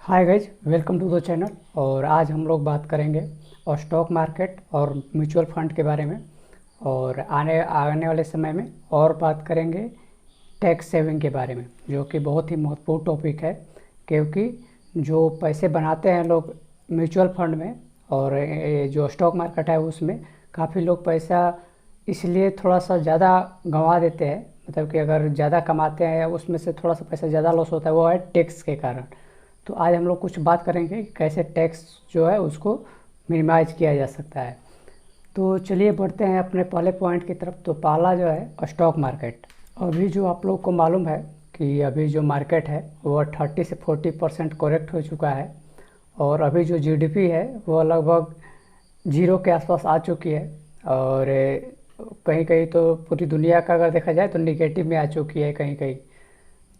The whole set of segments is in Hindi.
Hi guys, welcome to the channel. और आज हम लोग बात करेंगे और स्टॉक मार्केट और म्यूचुअल फंड के बारे में। और आने आने वाले समय में और बात करेंगे टैक्स सेविंग के बारे में, जो कि बहुत ही महत्वपूर्ण टॉपिक है। क्योंकि जो पैसे बनाते हैं लोग म्यूचुअल फंड में और ये जो स्टॉक मार्केट है उसमें काफ़ी लोग पैसा इसलिए थोड़ा सा ज़्यादा गंवा देते हैं। मतलब कि अगर ज़्यादा कमाते हैं उसमें से थोड़ा सा पैसा ज़्यादा लॉस होता है, वो है टैक्स के कारण। तो आज हम लोग कुछ बात करेंगे कि कैसे टैक्स जो है उसको मिनिमाइज किया जा सकता है। तो चलिए बढ़ते हैं अपने पहले पॉइंट की तरफ। तो पहला जो है स्टॉक मार्केट। अभी जो आप लोग को मालूम है कि अभी जो मार्केट है वो 30 से 40% करेक्ट हो चुका है। और अभी जो जीडीपी है वो लगभग जीरो के आसपास आ चुकी है। और कहीं कहीं तो पूरी दुनिया का अगर देखा जाए तो निगेटिव में आ चुकी है कहीं कहीं।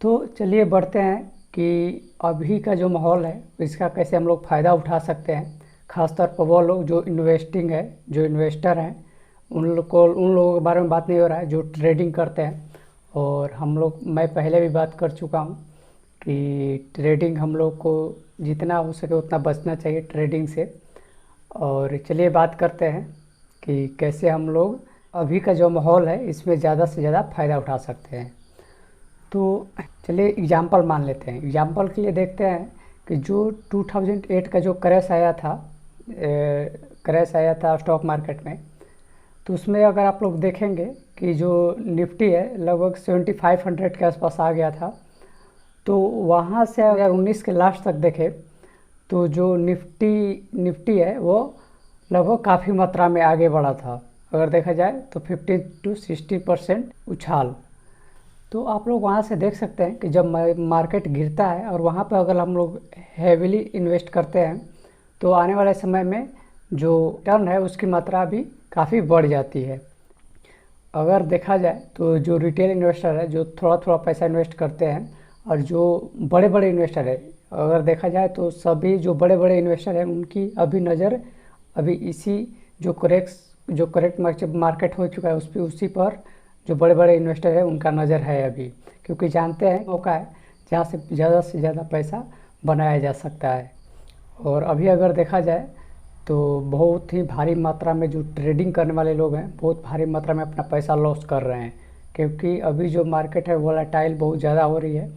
तो चलिए बढ़ते हैं कि अभी का जो माहौल है इसका कैसे हम लोग फ़ायदा उठा सकते हैं। ख़ासतौर पर वो लोग जो इन्वेस्टिंग है, जो इन्वेस्टर हैं, उन लोगों के बारे में बात नहीं हो रहा है जो ट्रेडिंग करते हैं। और हम लोग, मैं पहले भी बात कर चुका हूँ कि ट्रेडिंग हम लोग को जितना हो सके उतना बचना चाहिए ट्रेडिंग से। और चलिए बात करते हैं कि कैसे हम लोग अभी का जो माहौल है इसमें ज़्यादा से ज़्यादा फ़ायदा उठा सकते हैं। तो चलिए एग्जांपल मान लेते हैं। एग्जांपल के लिए देखते हैं कि जो 2008 का जो क्रैश आया था स्टॉक मार्केट में। तो उसमें अगर आप लोग देखेंगे कि जो निफ्टी है लगभग 7500 के आसपास आ गया था। तो वहाँ से अगर 19 के लास्ट तक देखें तो जो निफ्टी है वो लगभग काफ़ी मात्रा में आगे बढ़ा था। अगर देखा जाए तो 15 to 60% उछाल। तो आप लोग वहाँ से देख सकते हैं कि जब मार्केट गिरता है और वहाँ पर अगर हम लोग हैविली इन्वेस्ट करते हैं तो आने वाले समय में जो टर्न है उसकी मात्रा भी काफ़ी बढ़ जाती है। अगर देखा जाए तो जो रिटेल इन्वेस्टर है जो थोड़ा थोड़ा पैसा इन्वेस्ट करते हैं, और जो बड़े बड़े इन्वेस्टर है, अगर देखा जाए तो सभी जो बड़े बड़े इन्वेस्टर हैं उनकी अभी नज़र अभी इसी जो करेक्ट मार्केट हो चुका है उसी पर जो बड़े बड़े इन्वेस्टर है उनका नज़र है अभी। क्योंकि जानते हैं मौका है जहाँ से ज़्यादा पैसा बनाया जा सकता है। और अभी अगर देखा जाए तो बहुत ही भारी मात्रा में जो ट्रेडिंग करने वाले लोग हैं बहुत भारी मात्रा में अपना पैसा लॉस कर रहे हैं। क्योंकि अभी जो मार्केट है वोलेटाइल बहुत ज़्यादा हो रही है।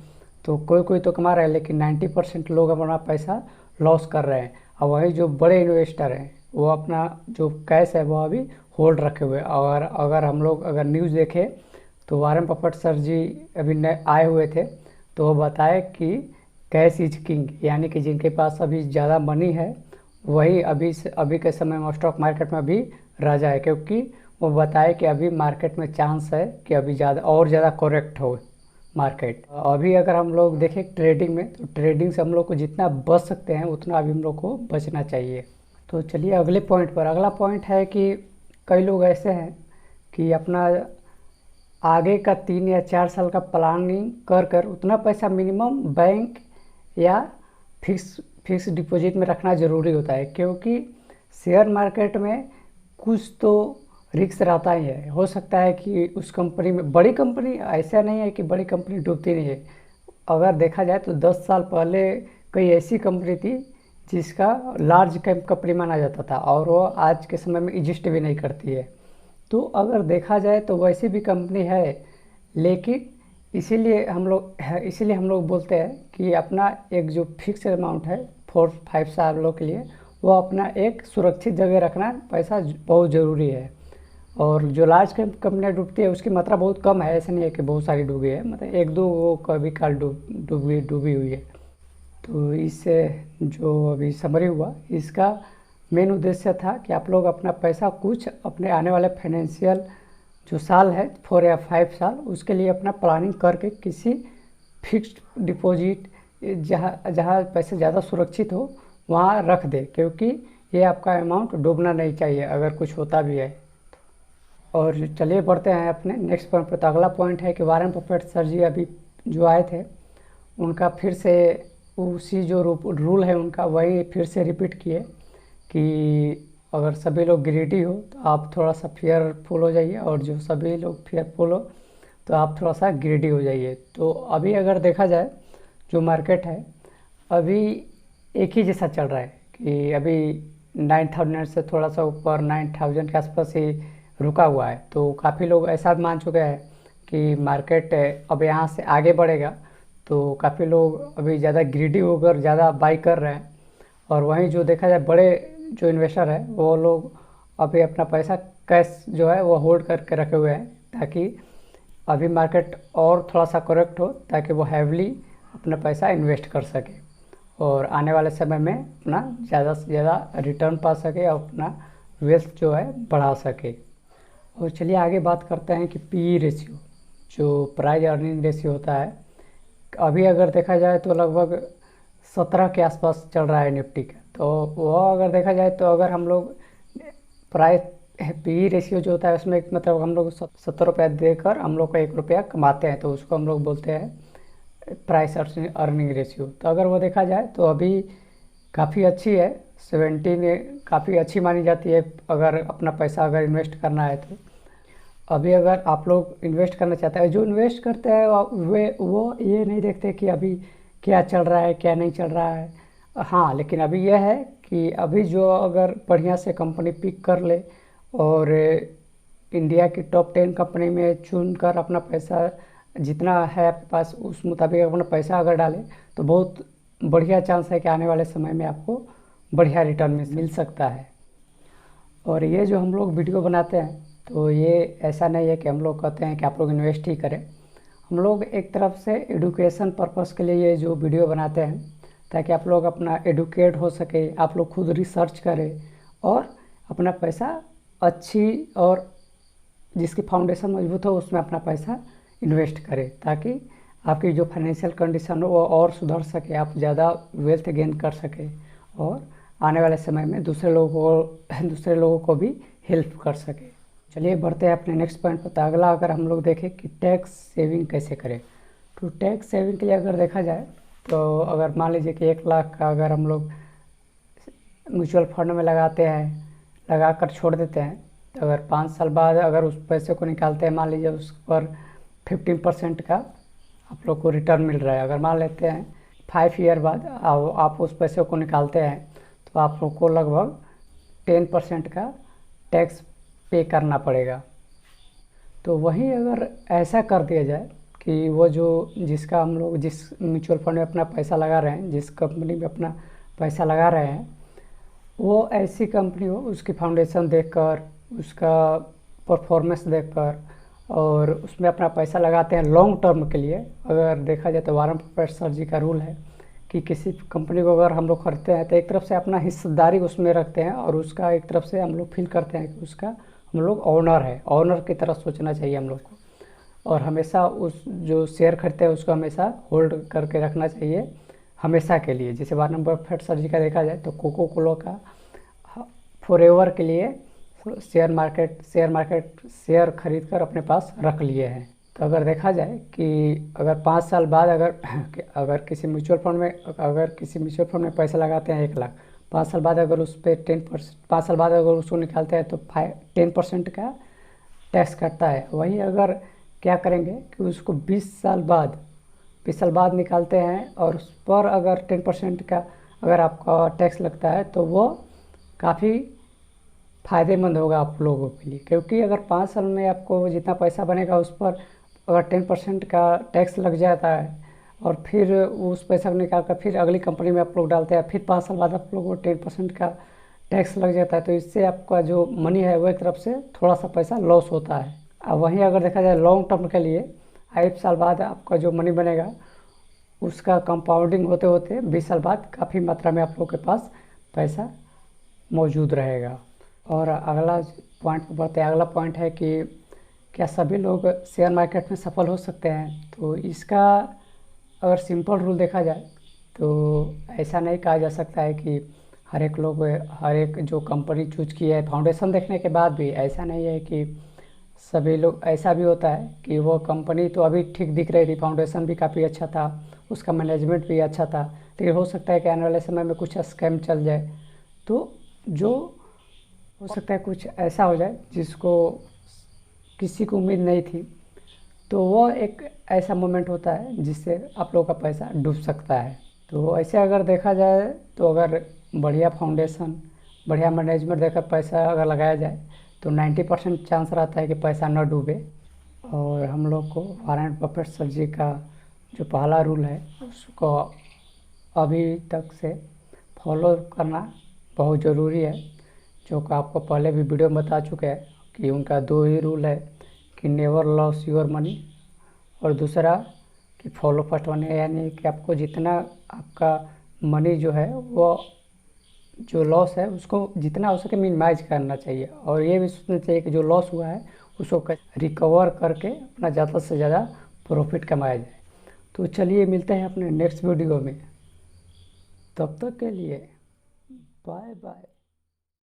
तो कोई कोई तो कमा रहा है लेकिन 90% लोग अपना पैसा लॉस कर रहे हैं। और वही जो बड़े इन्वेस्टर हैं वो अपना जो कैश है वो अभी होल्ड रखे हुए। और अगर हम लोग अगर न्यूज़ देखें तो वारेन बफेट सर जी अभी नए आए हुए थे तो वो बताए कि कैश इज किंग, यानी कि जिनके पास अभी ज़्यादा मनी है वही अभी के समय में स्टॉक मार्केट में अभी राजा है। क्योंकि वो बताए कि अभी मार्केट में चांस है कि अभी ज़्यादा करेक्ट हो मार्केट। अभी अगर हम लोग देखें ट्रेडिंग में तो ट्रेडिंग से हम लोग को जितना बच सकते हैं उतना अभी हम लोग को बचना चाहिए। तो चलिए अगले पॉइंट पर। अगला पॉइंट है कि कई लोग ऐसे हैं कि अपना आगे का 3 या 4 साल का प्लानिंग कर कर उतना पैसा मिनिमम बैंक या फिक्स डिपॉजिट में रखना ज़रूरी होता है। क्योंकि शेयर मार्केट में कुछ तो रिस्क रहता ही है। हो सकता है कि उस कंपनी में, बड़ी कंपनी ऐसा नहीं है कि बड़ी कंपनी डूबती नहीं है। अगर देखा जाए तो 10 साल पहले कई ऐसी कंपनी थी जिसका लार्ज कैप कंपनी माना जाता था और वो आज के समय में एग्जिस्ट भी नहीं करती है। तो अगर देखा जाए तो वैसी भी कंपनी है, लेकिन इसीलिए हम लोग बोलते हैं कि अपना एक जो फिक्स अमाउंट है 4-5 सालों के लिए वो अपना एक सुरक्षित जगह रखना पैसा बहुत ज़रूरी है। और जो लार्ज कंपनियाँ डूबती है उसकी मात्रा बहुत कम है। ऐसा नहीं है कि बहुत सारी डूबी है, मतलब एक दो वो कभी काल डूबी हुई है। तो इससे जो अभी समरी हुआ इसका मेन उद्देश्य था कि आप लोग अपना पैसा कुछ अपने आने वाले फाइनेंशियल जो साल है 4 या 5 साल उसके लिए अपना प्लानिंग करके किसी फिक्स्ड डिपॉजिट जहाँ जहाँ पैसे ज़्यादा सुरक्षित हो वहाँ रख दे। क्योंकि ये आपका अमाउंट डूबना नहीं चाहिए अगर कुछ होता भी है। और चलिए बढ़ते हैं अपने नेक्स्ट पॉइंट पर। तो अगला पॉइंट है कि वारेन बफेट सर जी अभी जो आए थे उनका फिर से उसी जो रूल है उनका वही फिर से रिपीट किए कि अगर सभी लोग ग्रीडी हो तो आप थोड़ा सा फेयरफुल हो जाइए, और जो सभी लोग फेयरफुल हो तो आप थोड़ा सा ग्रीडी हो जाइए। तो अभी अगर देखा जाए जो मार्केट है अभी एक ही जैसा चल रहा है कि अभी 9,000 से थोड़ा सा ऊपर 9,000 के आसपास ही रुका हुआ है। तो काफ़ी लोग ऐसा मान चुके हैं कि मार्केट अब यहाँ से आगे बढ़ेगा। तो काफ़ी लोग अभी ज़्यादा ग्रीडी होकर ज़्यादा बाई कर रहे हैं। और वहीं जो देखा जाए बड़े जो इन्वेस्टर है वो लोग अभी अपना पैसा कैश जो है वो होल्ड करके रखे हुए हैं, ताकि अभी मार्केट और थोड़ा सा करेक्ट हो, ताकि वो हैवली अपना पैसा इन्वेस्ट कर सके और आने वाले समय में अपना ज़्यादा से ज़्यादा रिटर्न पा सके और अपना वेल्थ जो है बढ़ा सके। और चलिए आगे बात करते हैं कि पी रेशियो, जो प्राइस अर्निंग रेशियो होता है, अभी अगर देखा जाए तो लगभग 17 के आसपास चल रहा है निफ्टी का। तो वह अगर देखा जाए तो अगर हम लोग प्राइस पी रेशियो जो होता है उसमें मतलब हम लोग 70 रुपया देकर हम लोग को 1 रुपया कमाते हैं, तो उसको हम लोग बोलते हैं प्राइस अर्निंग रेशियो। तो अगर वो देखा जाए तो अभी काफ़ी अच्छी है, 17 काफ़ी अच्छी मानी जाती है अगर अपना पैसा अगर इन्वेस्ट करना है तो। अभी अगर आप लोग इन्वेस्ट करना चाहते हैं, जो इन्वेस्ट करते हैं वो ये नहीं देखते कि अभी क्या चल रहा है क्या नहीं चल रहा है। हाँ, लेकिन अभी यह है कि अभी जो अगर बढ़िया से कंपनी पिक कर ले और इंडिया की टॉप 10 कंपनी में चुनकर अपना पैसा जितना है आपके पास उस मुताबिक अपना पैसा अगर डालें तो बहुत बढ़िया चांस है कि आने वाले समय में आपको बढ़िया रिटर्न मिल सकता है। और ये जो हम लोग वीडियो बनाते हैं तो ये ऐसा नहीं है कि हम लोग कहते हैं कि आप लोग इन्वेस्ट ही करें। हम लोग एक तरफ से एडुकेशन पर्पस के लिए ये जो वीडियो बनाते हैं, ताकि आप लोग अपना एडुकेट हो सके, आप लोग खुद रिसर्च करें और अपना पैसा अच्छी और जिसकी फाउंडेशन मजबूत हो उसमें अपना पैसा इन्वेस्ट करें, ताकि आपकी जो फाइनेंशियल कंडीशन हो वो और सुधर सके, आप ज़्यादा वेल्थ गेन कर सके और आने वाले समय में दूसरे लोगों को भी हेल्प कर सके। चलिए बढ़ते हैं अपने नेक्स्ट पॉइंट पर। अगला अगर हम लोग देखें कि टैक्स सेविंग कैसे करें, तो टैक्स सेविंग के लिए अगर देखा जाए तो अगर मान लीजिए कि 1 लाख का अगर हम लोग म्यूचुअल फंड में लगाते हैं, लगा कर छोड़ देते हैं, तो अगर 5 साल बाद अगर उस पैसे को निकालते हैं, मान लीजिए उस पर 15% का आप लोग को रिटर्न मिल रहा है। अगर मान लेते हैं 5 ईयर बाद आप उस पैसे को निकालते हैं तो आप लोग को लगभग 10% का टैक्स पे करना पड़ेगा। तो वहीं अगर ऐसा कर दिया जाए कि वो जो जिसका हम लोग जिस म्यूचुअल फंड में अपना पैसा लगा रहे हैं, जिस कंपनी में अपना पैसा लगा रहे हैं, वो ऐसी कंपनी हो उसकी फाउंडेशन देखकर, उसका परफॉर्मेंस देखकर और उसमें अपना पैसा लगाते हैं लॉन्ग टर्म के लिए। अगर देखा जाए तो वारन बफेट सर जी का रूल है कि किसी कंपनी को अगर हम लोग खरीदते हैं तो एक तरफ से अपना हिस्सेदारी उसमें रखते हैं और उसका एक तरफ से हम लोग फील करते हैं कि उसका हम लोग ऑनर है, ऑनर की तरह सोचना चाहिए हम लोग को। और हमेशा उस जो शेयर खरीदते हैं उसको हमेशा होल्ड करके रखना चाहिए हमेशा के लिए। जैसे वारन बफेट सर जी का देखा जाए तो कोको कोला का फॉरएवर के लिए शेयर खरीद कर अपने पास रख लिए हैं। तो अगर देखा जाए कि अगर 5 साल बाद अगर किसी म्यूचुअल फंड में पैसा लगाते हैं 1 लाख, 5 साल बाद अगर उस पर 5 साल बाद अगर उसको निकालते हैं तो 10% का टैक्स कटता है। वहीं अगर क्या करेंगे कि उसको 20 साल बाद निकालते हैं और उस पर अगर 10% का अगर आपका टैक्स लगता है तो वो काफ़ी फ़ायदेमंद होगा आप लोगों के लिए, क्योंकि अगर 5 साल में आपको जितना पैसा बनेगा उस पर अगर 10% का टैक्स लग जाता है और फिर उस पैसा को निकाल कर फिर अगली कंपनी में आप लोग डालते हैं, फिर 5 साल बाद आप लोगों को 10% का टैक्स लग जाता है, तो इससे आपका जो मनी है वो एक तरफ से थोड़ा सा पैसा लॉस होता है। अब वहीं अगर देखा जाए लॉन्ग टर्म के लिए 5 साल बाद आपका जो मनी बनेगा उसका कंपाउंडिंग होते होते 20 साल बाद काफ़ी मात्रा में आप लोग के पास पैसा मौजूद रहेगा। और अगला पॉइंट पर बढ़ते हैं। अगला पॉइंट है कि क्या सभी लोग शेयर मार्केट में सफल हो सकते हैं। तो इसका अगर सिंपल रूल देखा जाए तो ऐसा नहीं कहा जा सकता है कि हर एक जो कंपनी चूज की है फाउंडेशन देखने के बाद भी ऐसा नहीं है कि सभी लोग, ऐसा भी होता है कि वो कंपनी तो अभी ठीक दिख रही थी, फाउंडेशन भी काफ़ी अच्छा था, उसका मैनेजमेंट भी अच्छा था, लेकिन हो सकता है कि आने वाले समय में कुछ स्कैम चल जाए, तो जो हो सकता है कुछ ऐसा हो जाए जिसको किसी को उम्मीद नहीं थी, तो वो एक ऐसा मोमेंट होता है जिससे आप लोगों का पैसा डूब सकता है। तो ऐसे अगर देखा जाए तो अगर बढ़िया फाउंडेशन, बढ़िया मैनेजमेंट देकर पैसा अगर लगाया जाए तो 90% चांस रहता है कि पैसा न डूबे। और हम लोग को वॉरेन बफेट सर जी का जो पहला रूल है उसको अभी तक से फॉलो करना बहुत ज़रूरी है, जो कि आपको पहले भी वीडियो में बता चुके हैं कि उनका 2 ही रूल है कि नेवर लॉस योर मनी, और दूसरा कि फॉलो फर्स्ट मनी, यानी कि आपको जितना आपका मनी जो है वो जो लॉस है उसको जितना हो सके मिनिमाइज करना चाहिए, और ये भी सोचना चाहिए कि जो लॉस हुआ है उसको रिकवर करके अपना ज़्यादा से ज़्यादा प्रॉफिट कमाया जाए। तो चलिए मिलते हैं अपने नेक्स्ट वीडियो में, तब तक के लिए बाय बाय।